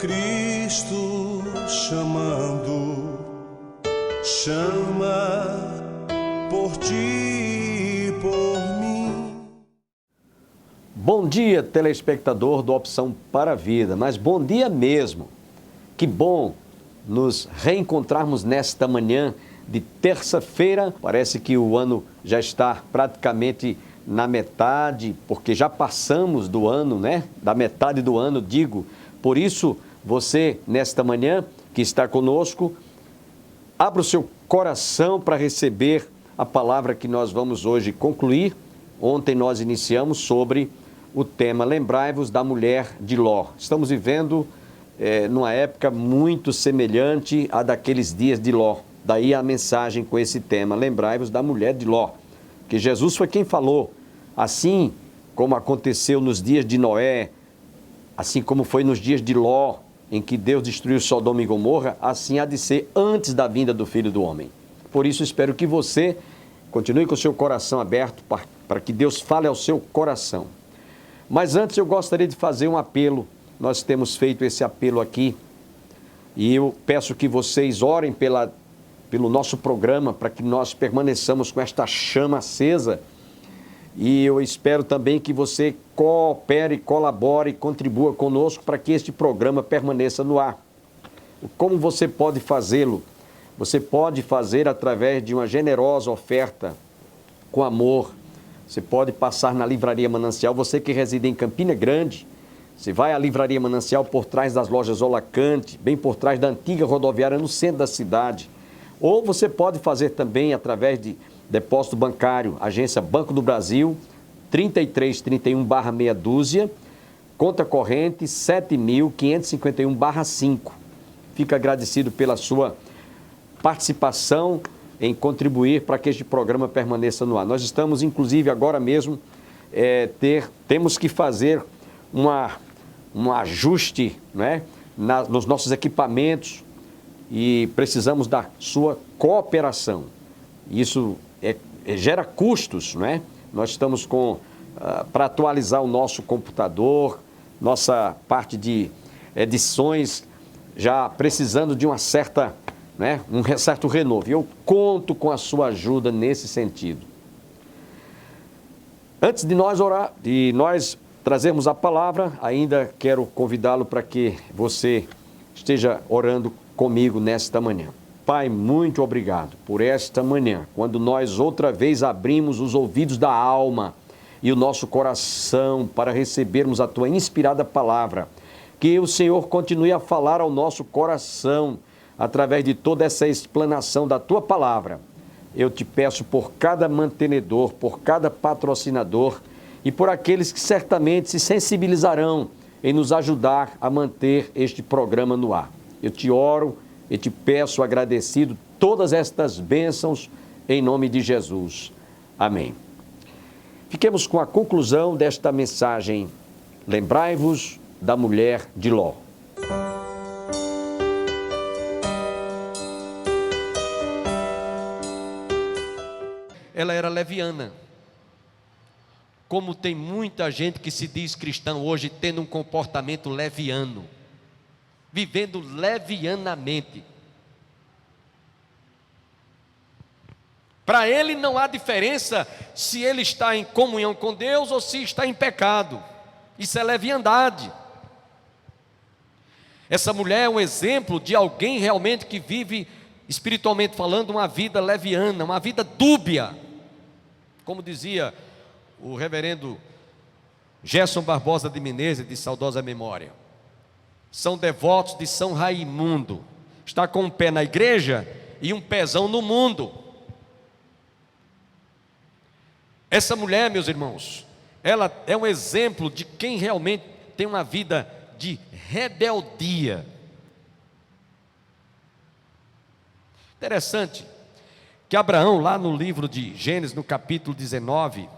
Cristo chamando, chama por ti e por mim. Bom dia, telespectador do Opção para a Vida, mas bom dia mesmo. Que bom nos reencontrarmos nesta manhã de terça-feira. Parece que o ano já está praticamente na metade, porque já passamos do ano, né? Da metade do ano, digo. Por isso, você, nesta manhã que está conosco, abra o seu coração para receber a palavra que nós vamos hoje concluir. Ontem nós iniciamos sobre o tema Lembrai-vos da mulher de Ló. Estamos vivendo numa época muito semelhante à daqueles dias de Ló. Daí a mensagem com esse tema, Lembrai-vos da mulher de Ló. Que Jesus foi quem falou, assim como aconteceu nos dias de Noé, assim como foi nos dias de Ló, em que Deus destruiu Sodoma e Gomorra, assim há de ser antes da vinda do Filho do Homem. Por isso, espero que você continue com o seu coração aberto para que Deus fale ao seu coração. Mas antes eu gostaria de fazer um apelo. Nós temos feito esse apelo aqui e eu peço que vocês orem pelo nosso programa para que nós permaneçamos com esta chama acesa. E eu espero também que você coopere, colabore, contribua conosco para que este programa permaneça no ar. Como você pode fazê-lo? Você pode fazer através de uma generosa oferta com amor. Você pode passar na Livraria Manancial. Você que reside em Campina Grande, você vai à Livraria Manancial por trás das lojas Olacante, bem por trás da antiga rodoviária no centro da cidade. Ou você pode fazer também através de depósito bancário, agência Banco do Brasil, 3331/meia dúzia, conta corrente 7.551/5. Fica agradecido pela sua participação em contribuir para que este programa permaneça no ar. Nós estamos, inclusive, agora mesmo, temos que fazer um ajuste, né, nos nossos equipamentos e precisamos da sua cooperação. Isso gera custos, não é? Nós estamos para atualizar o nosso computador, nossa parte de edições, já precisando de um certo renovo. E eu conto com a sua ajuda nesse sentido. Antes de nós orar, de nós trazermos a palavra, ainda quero convidá-lo para que você esteja orando comigo nesta manhã. Pai, muito obrigado por esta manhã, quando nós outra vez abrimos os ouvidos da alma e o nosso coração para recebermos a Tua inspirada palavra. Que o Senhor continue a falar ao nosso coração através de toda essa explanação da Tua palavra. Eu te peço por cada mantenedor, por cada patrocinador e por aqueles que certamente se sensibilizarão em nos ajudar a manter este programa no ar. Eu te oro e te peço agradecido todas estas bênçãos em nome de Jesus. Amém. Fiquemos com a conclusão desta mensagem. Lembrai-vos da mulher de Ló. Ela era leviana. Como tem muita gente que se diz cristão hoje tendo um comportamento leviano, vivendo levianamente. Para ele não há diferença se ele está em comunhão com Deus ou se está em pecado. Isso é leviandade. Essa mulher é um exemplo de alguém realmente que vive, espiritualmente falando, uma vida leviana, uma vida dúbia. Como dizia o reverendo Gerson Barbosa de Menezes, de saudosa memória. São devotos de São Raimundo. Está com um pé na igreja e um pezão no mundo. Essa mulher, meus irmãos, ela é um exemplo de quem realmente tem uma vida de rebeldia. Interessante que Abraão, lá no livro de Gênesis, no capítulo 19,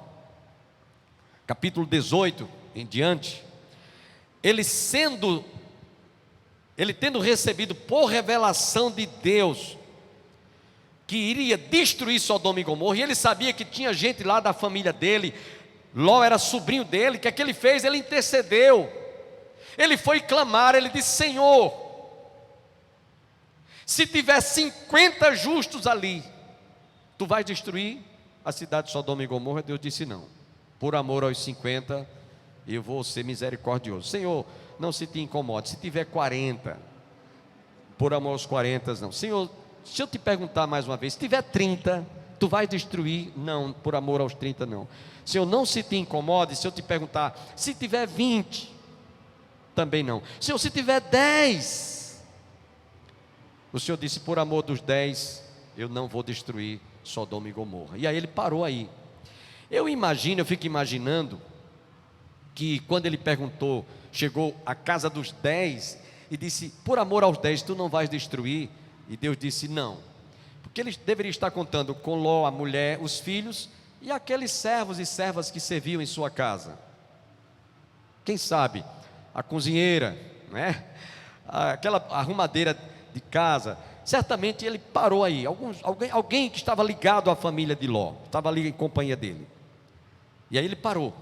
capítulo 18 em diante, ele tendo recebido por revelação de Deus que iria destruir Sodoma e Gomorra, e ele sabia que tinha gente lá da família dele, Ló era sobrinho dele, o que é que ele fez? Ele intercedeu, Ele foi clamar, ele disse: Senhor, se tiver 50 justos ali, tu vais destruir a cidade de Sodoma e Gomorra? Deus disse: não, por amor aos 50, eu vou ser misericordioso. Senhor, não se te incomode, se tiver 40, por amor aos 40, não. Senhor, se eu te perguntar mais uma vez, se tiver 30, tu vais destruir? Não, por amor aos 30 não. Senhor, não se te incomode se eu te perguntar, se tiver 20, também não. Senhor, se tiver 10, o Senhor disse: por amor dos 10, eu não vou destruir Sodoma e Gomorra. E aí ele parou aí. Eu fico imaginando que quando ele perguntou, chegou à casa dos 10 e disse: por amor aos 10, tu não vais destruir? E Deus disse: não, porque ele deveria estar contando com Ló, a mulher, os filhos e aqueles servos e servas que serviam em sua casa. Quem sabe a cozinheira, né? Aquela arrumadeira de casa. Certamente ele parou aí. Alguém que estava ligado à família de Ló, estava ali em companhia dele. E aí ele parou.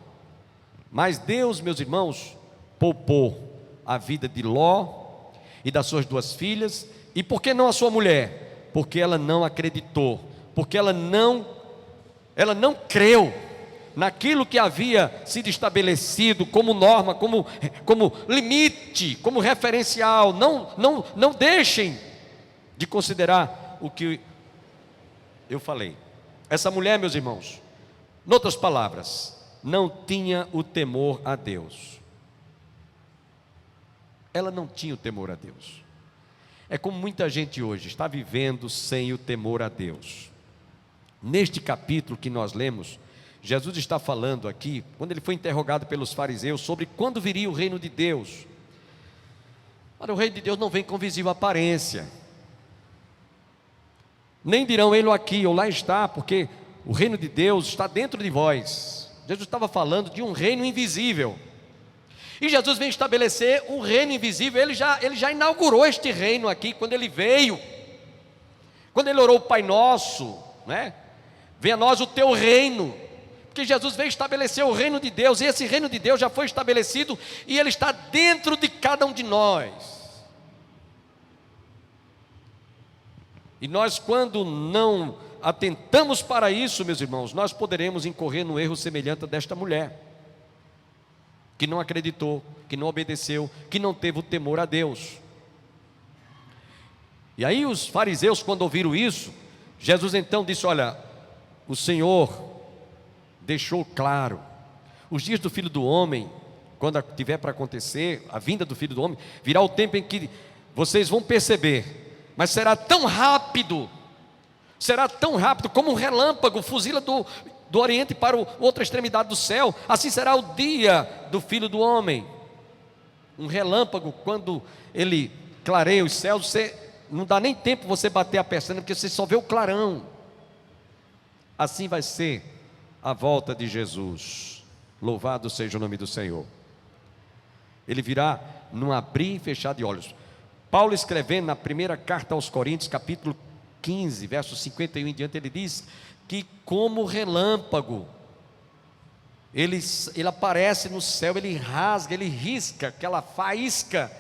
Mas Deus, meus irmãos, poupou a vida de Ló e das suas 2 filhas. E por que não a sua mulher? Porque ela não acreditou, porque ela não creu naquilo que havia sido estabelecido como norma, como limite, como referencial. Não deixem de considerar o que eu falei. Essa mulher, meus irmãos, em outras palavras, não tinha o temor a Deus. Ela não tinha o temor a Deus. É como muita gente hoje está vivendo sem o temor a Deus. Neste capítulo que nós lemos, Jesus está falando aqui, quando ele foi interrogado pelos fariseus sobre quando viria o reino de Deus. Para o reino de Deus não vem com visível aparência, nem dirão ele aqui ou lá está, porque o reino de Deus está dentro de vós. Jesus estava falando de um reino invisível, e Jesus vem estabelecer um reino invisível. Ele já inaugurou este reino aqui, quando ele veio, quando ele orou o Pai Nosso, né? Venha a nós o teu reino, porque Jesus veio estabelecer o reino de Deus, e esse reino de Deus já foi estabelecido, e ele está dentro de cada um de nós. E nós, quando não atentamos para isso, meus irmãos, nós poderemos incorrer no erro semelhante a desta mulher, que não acreditou, que não obedeceu, que não teve o temor a Deus. E aí os fariseus, quando ouviram isso, Jesus então disse: olha, o Senhor deixou claro, os dias do Filho do Homem, quando tiver para acontecer, a vinda do Filho do Homem, virá o tempo em que vocês vão perceber, mas será tão rápido como um relâmpago fuzila do oriente para a outra extremidade do céu. Assim será o dia do Filho do Homem. Um relâmpago, quando ele clareia os céus, você não dá nem tempo você bater a pestana, porque você só vê o clarão. Assim vai ser a volta de Jesus. Louvado seja o nome do Senhor. Ele virá num abrir e fechar de olhos. Paulo, escrevendo na primeira carta aos Coríntios, capítulo 15, versos 51 em diante, ele diz que como relâmpago, ele aparece no céu, ele rasga, ele risca aquela faísca,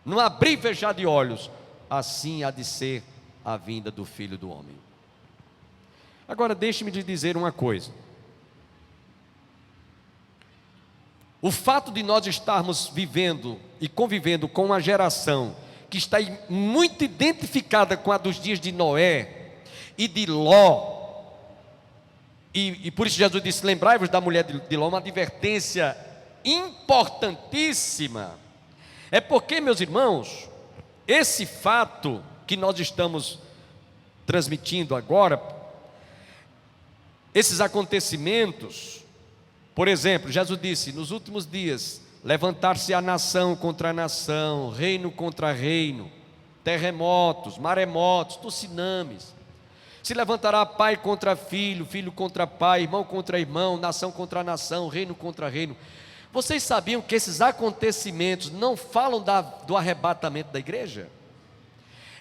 num abrir e fechar de olhos. Assim há de ser a vinda do Filho do Homem. Agora deixe-me lhe dizer uma coisa. O fato de nós estarmos vivendo e convivendo com uma geração que está muito identificada com a dos dias de Noé e de Ló, e por isso Jesus disse: lembrai-vos da mulher de Ló, uma advertência importantíssima. É porque, meus irmãos, esse fato que nós estamos transmitindo agora, esses acontecimentos, por exemplo, Jesus disse: nos últimos dias levantar-se a nação contra a nação, reino contra reino, terremotos, maremotos, tsunamis. Se levantará pai contra filho, filho contra pai, irmão contra irmão, nação contra nação, reino contra reino. Vocês sabiam que esses acontecimentos não falam do arrebatamento da igreja?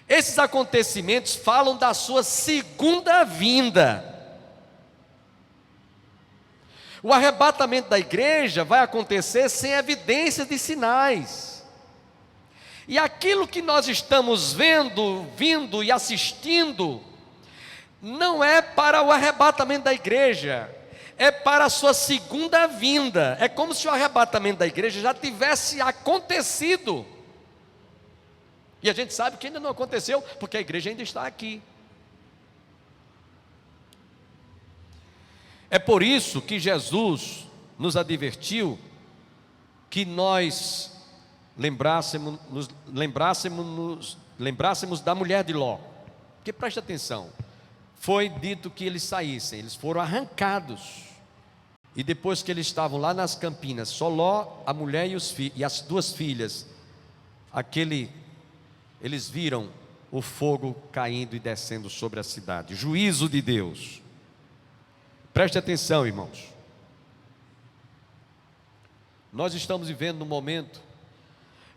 Esses acontecimentos falam da sua segunda vinda. O arrebatamento da igreja vai acontecer sem evidências de sinais. E aquilo que nós estamos vendo, vindo e assistindo, não é para o arrebatamento da igreja, é para a sua segunda vinda. É como se o arrebatamento da igreja já tivesse acontecido. E a gente sabe que ainda não aconteceu, porque a igreja ainda está aqui. É por isso que Jesus nos advertiu que nós lembrássemos da mulher de Ló. Porque preste atenção, foi dito que eles saíssem, eles foram arrancados. E depois que eles estavam lá nas campinas, só Ló, a mulher e as duas filhas, eles viram o fogo caindo e descendo sobre a cidade. Juízo de Deus. Preste atenção, irmãos. Nós estamos vivendo num momento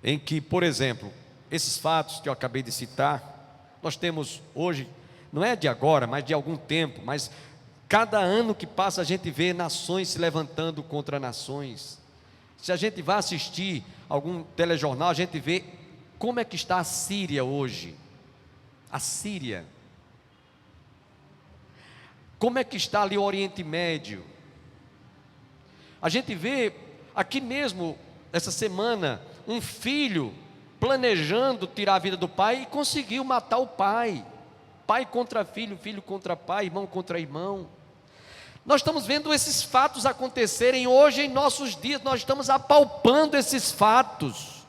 em que, por exemplo, esses fatos que eu acabei de citar, nós temos hoje, não é de agora, mas de algum tempo, mas cada ano que passa a gente vê nações se levantando contra nações. Se a gente vai assistir algum telejornal, a gente vê como é que está a Síria hoje. A Síria. Como é que está ali o Oriente Médio? A gente vê aqui mesmo, essa semana, um filho planejando tirar a vida do pai e conseguiu matar o pai. Pai contra filho, filho contra pai, irmão contra irmão. Nós estamos vendo esses fatos acontecerem hoje em nossos dias, nós estamos apalpando esses fatos.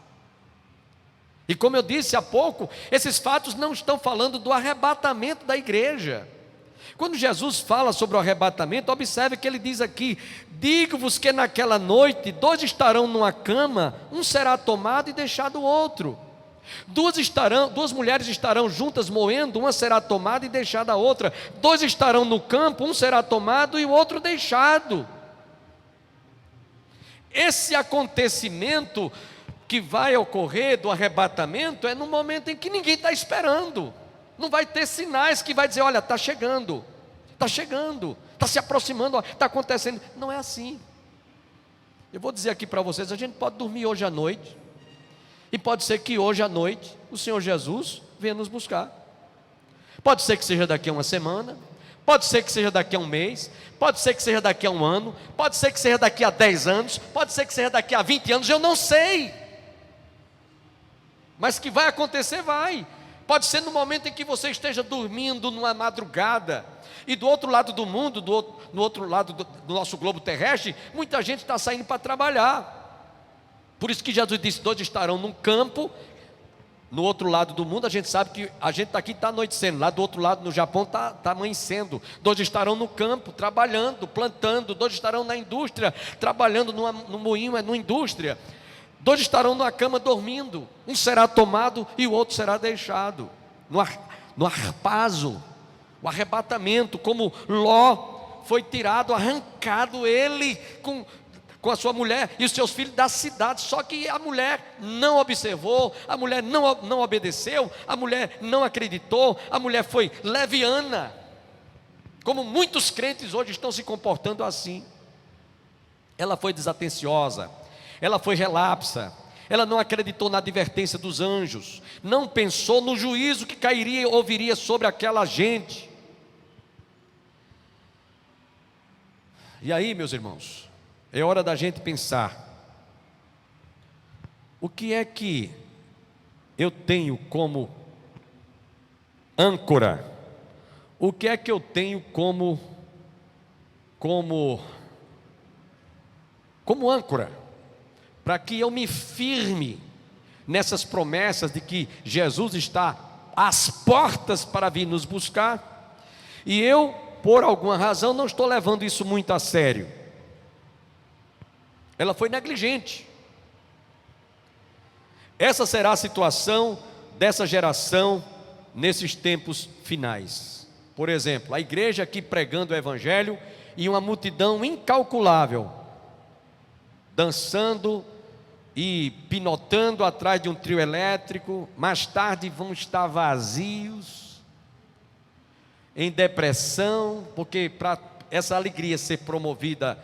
E como eu disse há pouco, esses fatos não estão falando do arrebatamento da igreja. Quando Jesus fala sobre o arrebatamento, observe que ele diz aqui: digo-vos que naquela noite 2 estarão numa cama, um será tomado e deixado o outro. 2 mulheres estarão juntas moendo, uma será tomada e deixada a outra. 2 estarão no campo, um será tomado e o outro deixado. Esse acontecimento que vai ocorrer do arrebatamento é no momento em que ninguém está esperando. Não vai ter sinais que vai dizer: olha, está chegando, está se aproximando, está acontecendo. Não é assim. Eu vou dizer aqui para vocês, a gente pode dormir hoje à noite, e pode ser que hoje à noite o Senhor Jesus venha nos buscar. Pode ser que seja daqui a uma semana, pode ser que seja daqui a um mês, pode ser que seja daqui a um ano, pode ser que seja daqui a 10 anos, pode ser que seja daqui a 20 anos, eu não sei. Mas que vai acontecer, vai. Pode ser no momento em que você esteja dormindo numa madrugada, e do outro lado do mundo, no outro lado do nosso globo terrestre, muita gente está saindo para trabalhar. Por isso que Jesus disse: 2 estarão num campo, no outro lado do mundo. A gente sabe que a gente está aqui, está anoitecendo, lá do outro lado no Japão está amanhecendo. 2 estarão no campo, trabalhando, plantando. 2 estarão na indústria, trabalhando no moinho, numa indústria. 2 estarão numa cama dormindo, um será tomado e o outro será deixado. No arpazo, o arrebatamento, como Ló foi tirado, arrancado ele com a sua mulher e os seus filhos da cidade. Só que a mulher não observou, a mulher não obedeceu, a mulher não acreditou, a mulher foi leviana, como muitos crentes hoje estão se comportando assim. Ela foi desatenciosa, ela foi relapsa, ela não acreditou na advertência dos anjos, não pensou no juízo que cairia ou viria sobre aquela gente. E aí, meus irmãos, é hora da gente pensar: o que é que eu tenho como âncora? O que é que eu tenho como âncora? Para que eu me firme nessas promessas de que Jesus está às portas para vir nos buscar, e eu, por alguma razão, não estou levando isso muito a sério. Ela foi negligente. Essa será a situação dessa geração nesses tempos finais. Por exemplo, a igreja aqui pregando o evangelho e uma multidão incalculável dançando e pinotando atrás de um trio elétrico. Mais tarde vão estar vazios, em depressão, porque para essa alegria ser promovida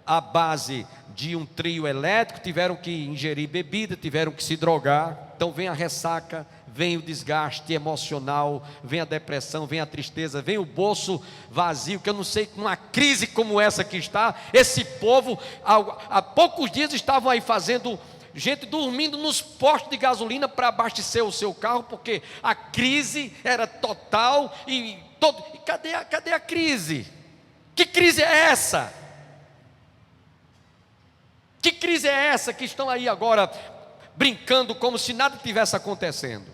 à base de um trio elétrico, tiveram que ingerir bebida, tiveram que se drogar. Então vem a ressaca, vem o desgaste emocional, vem a depressão, vem a tristeza, vem o bolso vazio, que eu não sei, numa crise como essa que está, esse povo, há poucos dias estavam aí fazendo, gente dormindo nos postos de gasolina para abastecer o seu carro, porque a crise era total, e cadê a crise? Que crise é essa? Que crise é essa que estão aí agora brincando como se nada tivesse acontecendo?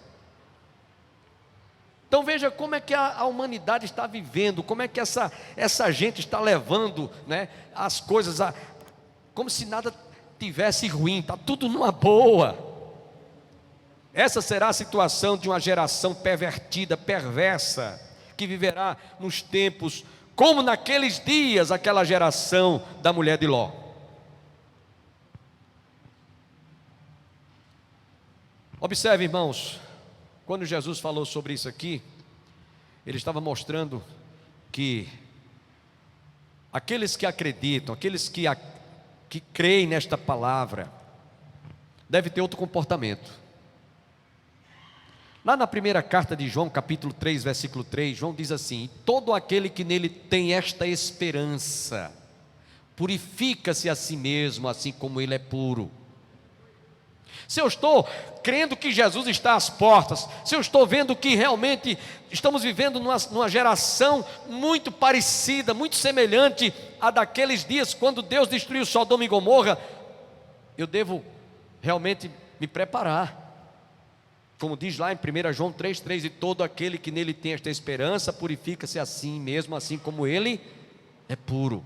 Então veja como é que a humanidade está vivendo, como é que essa gente está levando, né, as coisas como se nada tivesse ruim, está tudo numa boa. Essa será a situação de uma geração pervertida, perversa, que viverá nos tempos como naqueles dias, aquela geração da mulher de Ló. Observe, irmãos, quando Jesus falou sobre isso aqui, ele estava mostrando que aqueles que acreditam, aqueles que creem nesta palavra, devem ter outro comportamento. Lá na primeira carta de João, capítulo 3, versículo 3, João diz assim: todo aquele que nele tem esta esperança, purifica-se a si mesmo, assim como ele é puro. Se eu estou crendo que Jesus está às portas, se eu estou vendo que realmente estamos vivendo numa geração muito parecida, muito semelhante à daqueles dias quando Deus destruiu Sodoma e Gomorra, eu devo realmente me preparar. Como diz lá em 1 João 3,3: e todo aquele que nele tem esta esperança, purifica-se a si mesmo, assim como ele é puro.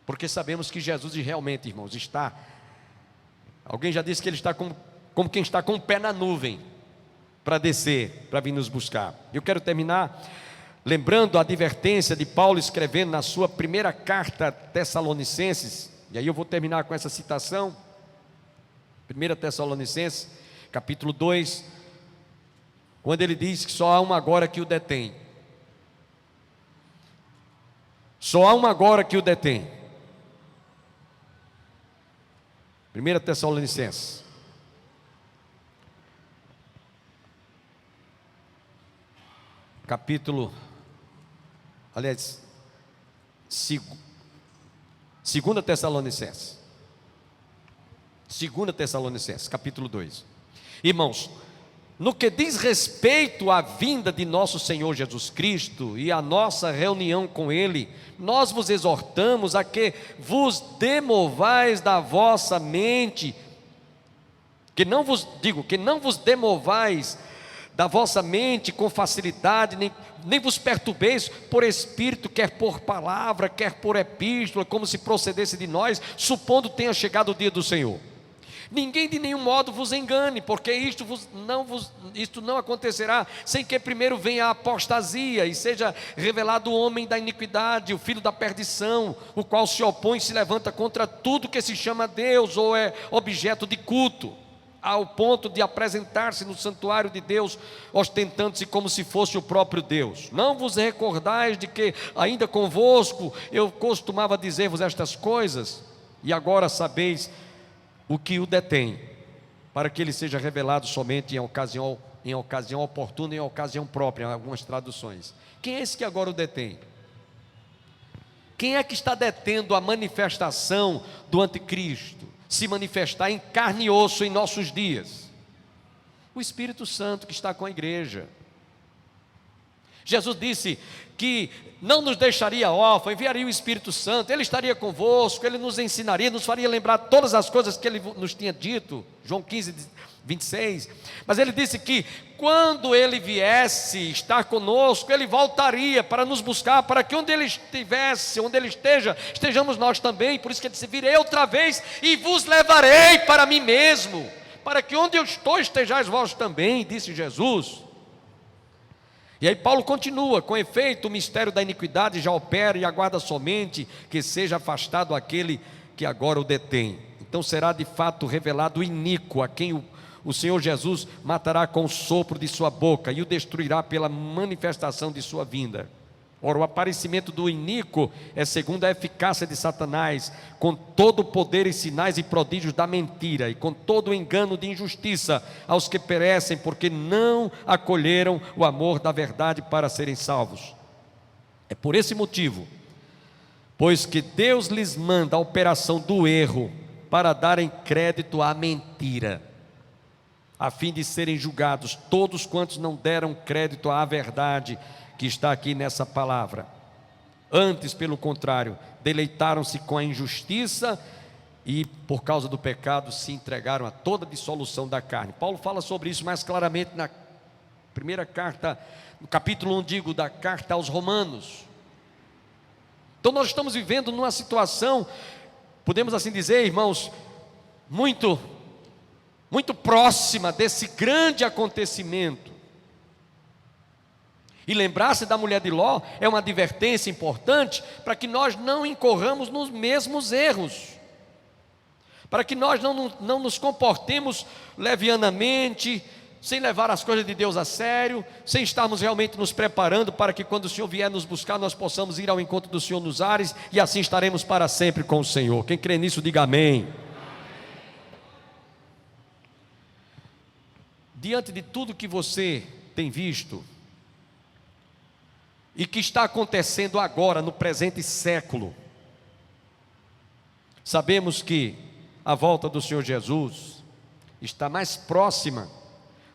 Porque sabemos que Jesus realmente, irmãos, está... Alguém já disse que ele está como quem está com o pé na nuvem, para descer, para vir nos buscar. Eu quero terminar lembrando a advertência de Paulo, escrevendo na sua primeira carta a Tessalonicenses, e aí eu vou terminar com essa citação, 1 Tessalonicenses, capítulo 2, quando ele diz que só há uma agora que o detém. Só há uma agora que o detém. 1 Tessalonicenses, capítulo, aliás, 2 Tessalonicenses, 2 Tessalonicenses, capítulo 2. Irmãos, no que diz respeito à vinda de nosso Senhor Jesus Cristo e à nossa reunião com Ele, nós vos exortamos a que vos demovais da vossa mente, que não vos demovais da vossa mente com facilidade, nem vos perturbeis por espírito, quer por palavra, quer por epístola, como se procedesse de nós, supondo tenha chegado o dia do Senhor. Ninguém de nenhum modo vos engane, porque isto não acontecerá sem que primeiro venha a apostasia e seja revelado o homem da iniquidade, o filho da perdição, o qual se opõe e se levanta contra tudo que se chama Deus ou é objeto de culto, ao ponto de apresentar-se no santuário de Deus, ostentando-se como se fosse o próprio Deus. Não vos recordais de que ainda convosco eu costumava dizer-vos estas coisas, e agora sabeis o que o detém, para que ele seja revelado somente em ocasião oportuna, em ocasião própria, em algumas traduções. Quem é esse que agora o detém? Quem é que está detendo a manifestação do anticristo se manifestar em carne e osso em nossos dias? O Espírito Santo que está com a igreja. Jesus disse que não nos deixaria órfãos, enviaria o Espírito Santo, Ele estaria convosco, Ele nos ensinaria, nos faria lembrar todas as coisas que Ele nos tinha dito, João 15, 26, mas Ele disse que quando Ele viesse estar conosco, Ele voltaria para nos buscar, para que onde Ele estivesse, onde Ele esteja, estejamos nós também. Por isso que Ele disse: virei outra vez e vos levarei para mim mesmo, para que onde eu estou estejais vós também, disse Jesus. E aí Paulo continua: com efeito o mistério da iniquidade já opera e aguarda somente que seja afastado aquele que agora o detém. Então será de fato revelado o iníquo, a quem o Senhor Jesus matará com o sopro de sua boca e o destruirá pela manifestação de sua vinda. Ora, o aparecimento do iníquo é segundo a eficácia de Satanás, com todo o poder e sinais e prodígios da mentira, e com todo o engano de injustiça aos que perecem, porque não acolheram o amor da verdade para serem salvos. É por esse motivo, pois que Deus lhes manda a operação do erro, para darem crédito à mentira, a fim de serem julgados todos quantos não deram crédito à verdade que está aqui nessa palavra. Antes, pelo contrário, deleitaram-se com a injustiça e, por causa do pecado, se entregaram a toda a dissolução da carne. Paulo fala sobre isso mais claramente na primeira carta, no capítulo 1, da carta aos Romanos. Então nós estamos vivendo numa situação, podemos assim dizer, irmãos, muito próxima desse grande acontecimento. E lembrar-se da mulher de Ló é uma advertência importante para que nós não incorramos nos mesmos erros, para que nós não nos comportemos levianamente, sem levar as coisas de Deus a sério, sem estarmos realmente nos preparando para que quando o Senhor vier nos buscar, nós possamos ir ao encontro do Senhor nos ares, e assim estaremos para sempre com o Senhor. Quem crê nisso, diga amém. Diante de tudo que você tem visto, e que está acontecendo agora, no presente século, sabemos que a volta do Senhor Jesus está mais próxima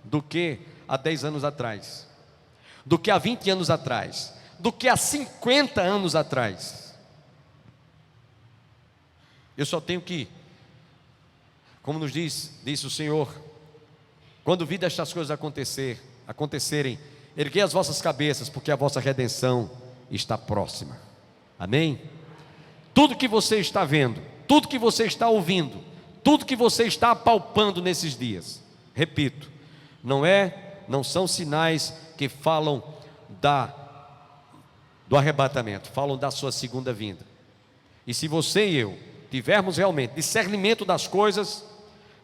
do que há 10 anos atrás, do que há 20 anos atrás, do que há 50 anos atrás. Eu só tenho que, como nos disse o Senhor, quando vi destas coisas acontecerem, erguei as vossas cabeças, porque a vossa redenção está próxima. Amém? Tudo que você está vendo, tudo que você está ouvindo, tudo que você está apalpando nesses dias, repito, não são sinais que falam do arrebatamento, falam da sua segunda vinda. E se você e eu tivermos realmente discernimento das coisas,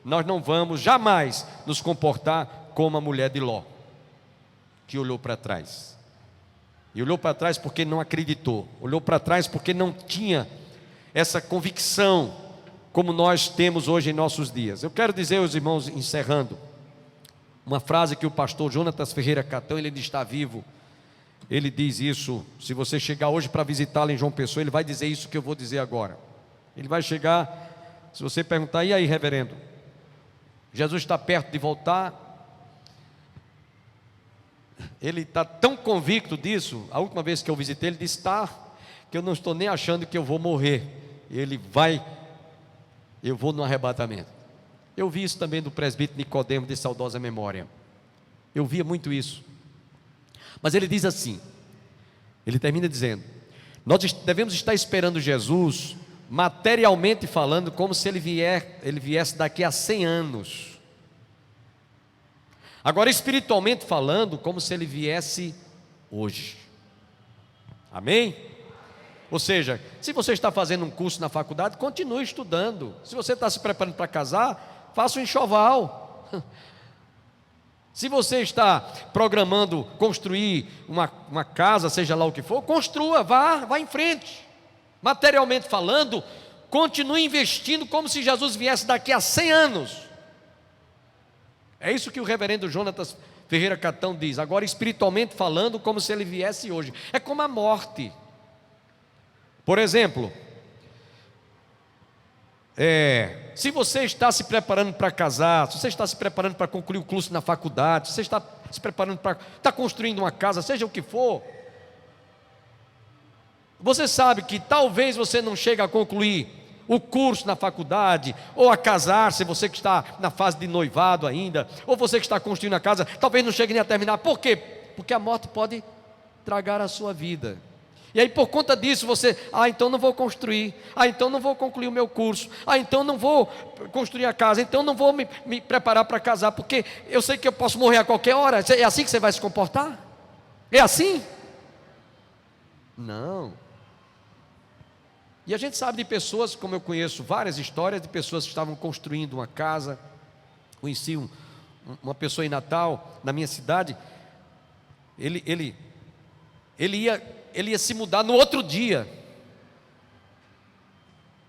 nós não vamos jamais nos comportar como a mulher de Ló, que olhou para trás, e olhou para trás porque não acreditou, olhou para trás porque não tinha essa convicção como nós temos hoje em nossos dias. Eu quero dizer aos irmãos, encerrando, uma frase que o pastor Jonatas Ferreira Catão, ele está vivo, ele diz isso. Se você chegar hoje para visitá-lo em João Pessoa, ele vai dizer isso que eu vou dizer agora. Ele vai chegar, se você perguntar, e aí, reverendo, Jesus está perto de voltar? Ele está tão convicto disso. A última vez que eu visitei, ele disse, que eu não estou nem achando que eu vou morrer. Eu vou no arrebatamento. Eu vi isso também do presbítero Nicodemo, de saudosa memória. Eu via muito isso. Mas ele diz assim, ele termina dizendo, nós devemos estar esperando Jesus, materialmente falando, como se ele viesse daqui a 100 anos. Agora, espiritualmente falando, como se ele viesse hoje. Amém? Ou seja, se você está fazendo um curso na faculdade, continue estudando. Se você está se preparando para casar, faça um enxoval. Se você está programando construir uma casa, seja lá o que for, construa, vá em frente. Materialmente falando, continue investindo como se Jesus viesse daqui a 100 anos. É isso que o reverendo Jonatas Ferreira Catão diz. Agora, espiritualmente falando, como se ele viesse hoje. É como a morte. Por exemplo, se você está se preparando para casar, se você está se preparando para concluir o curso na faculdade, se você está se preparando está construindo uma casa, seja o que for, você sabe que talvez você não chegue a concluir o curso na faculdade, ou a casar, se você que está na fase de noivado ainda, ou você que está construindo a casa, talvez não chegue nem a terminar. Por quê? Porque a morte pode tragar a sua vida. E aí, por conta disso, você, então não vou construir, então não vou concluir o meu curso, então não vou construir a casa, então não vou me preparar para casar, porque eu sei que eu posso morrer a qualquer hora. É assim que você vai se comportar? É assim? Não. E a gente sabe de pessoas, como eu conheço várias histórias de pessoas que estavam construindo uma casa. Conheci uma pessoa em Natal, na minha cidade. Ele ia ele ia se mudar no outro dia.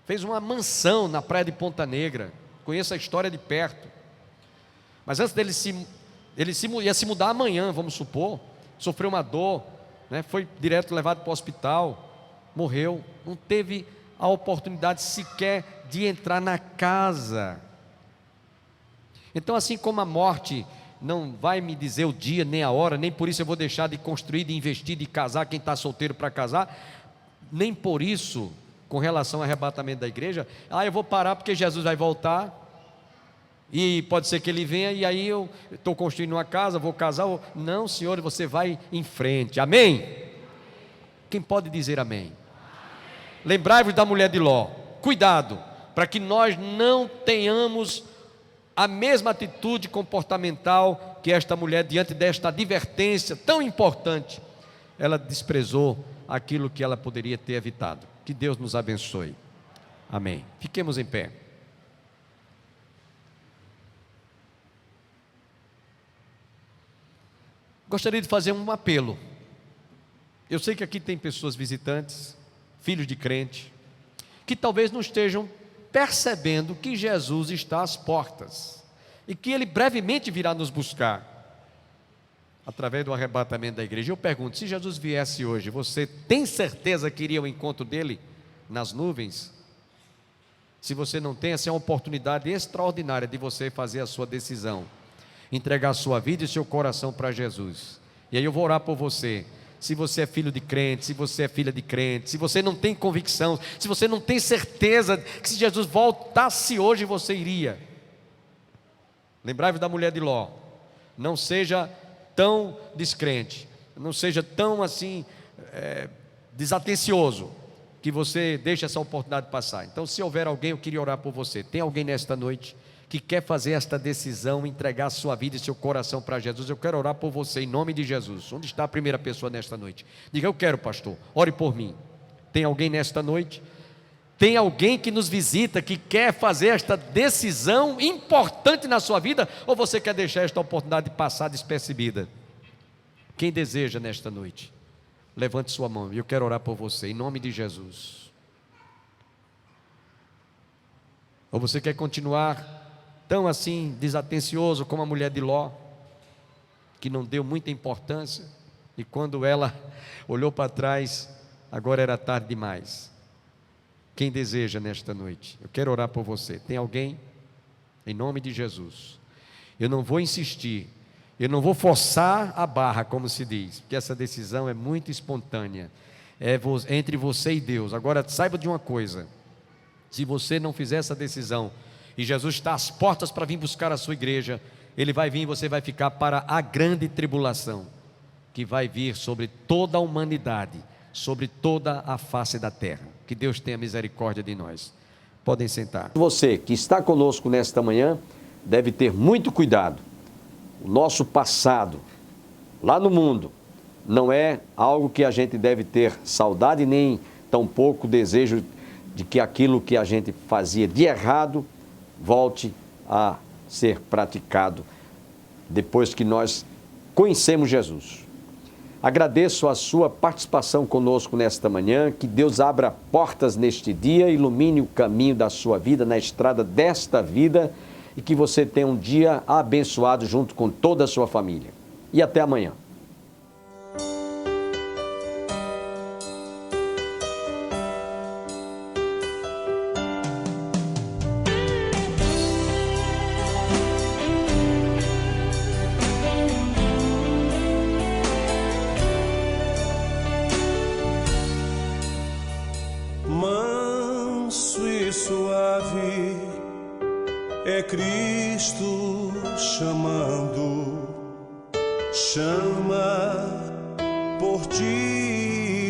Fez uma mansão na praia de Ponta Negra. Conheço a história de perto. Mas antes dele ia se mudar amanhã, vamos supor. Sofreu uma dor, né? Foi direto levado para o hospital. Morreu. Não teve a oportunidade sequer de entrar na casa. Então, assim como a morte não vai me dizer o dia, nem a hora, nem por isso eu vou deixar de construir, de investir, de casar quem está solteiro para casar, nem por isso, com relação ao arrebatamento da igreja, eu vou parar porque Jesus vai voltar, e pode ser que ele venha, e aí eu estou construindo uma casa, vou casar. Não, Senhor, você vai em frente. Amém? Quem pode dizer amém? Lembrai-vos da mulher de Ló. Cuidado, para que nós não tenhamos a mesma atitude comportamental que esta mulher, diante desta advertência tão importante, ela desprezou aquilo que ela poderia ter evitado. Que Deus nos abençoe. Amém. Fiquemos em pé. Gostaria de fazer um apelo. Eu sei que aqui tem pessoas visitantes, filhos de crente, que talvez não estejam percebendo que Jesus está às portas e que Ele brevemente virá nos buscar através do arrebatamento da igreja. Eu pergunto, se Jesus viesse hoje, você tem certeza que iria ao encontro dEle nas nuvens? Se você não tem, essa é uma oportunidade extraordinária de você fazer a sua decisão, entregar a sua vida e seu coração para Jesus. E aí eu vou orar por você. Se você é filho de crente, se você é filha de crente, se você não tem convicção, se você não tem certeza que se Jesus voltasse hoje você iria. Lembrai-vos da mulher de Ló. Não seja tão descrente, não seja tão assim desatencioso, que você deixe essa oportunidade passar. Então, se houver alguém, eu queria orar por você. Tem alguém nesta noite que quer fazer esta decisão, entregar a sua vida e seu coração para Jesus? Eu quero orar por você, em nome de Jesus. Onde está a primeira pessoa nesta noite? Diga, eu quero, pastor, ore por mim. Tem alguém nesta noite? Tem alguém que nos visita, que quer fazer esta decisão importante na sua vida? Ou você quer deixar esta oportunidade passar despercebida? Quem deseja nesta noite? Levante sua mão, eu quero orar por você, em nome de Jesus. Ou você quer continuar tão assim desatencioso como a mulher de Ló, que não deu muita importância, e quando ela olhou para trás, agora era tarde demais? Quem deseja nesta noite? Eu quero orar por você. Tem alguém? Em nome de Jesus. Eu não vou insistir, eu não vou forçar a barra, como se diz, porque essa decisão é muito espontânea, é entre você e Deus. Agora saiba de uma coisa: se você não fizer essa decisão, e Jesus está às portas para vir buscar a sua igreja, Ele vai vir e você vai ficar para a grande tribulação, que vai vir sobre toda a humanidade, sobre toda a face da terra. Que Deus tenha misericórdia de nós. Podem sentar. Você que está conosco nesta manhã deve ter muito cuidado. O nosso passado, lá no mundo, não é algo que a gente deve ter saudade, nem tampouco desejo de que aquilo que a gente fazia de errado volte a ser praticado depois que nós conhecemos Jesus. Agradeço a sua participação conosco nesta manhã, que Deus abra portas neste dia, ilumine o caminho da sua vida, na estrada desta vida, e que você tenha um dia abençoado junto com toda a sua família. E até amanhã. Manso e suave é Cristo chamando, chama por ti.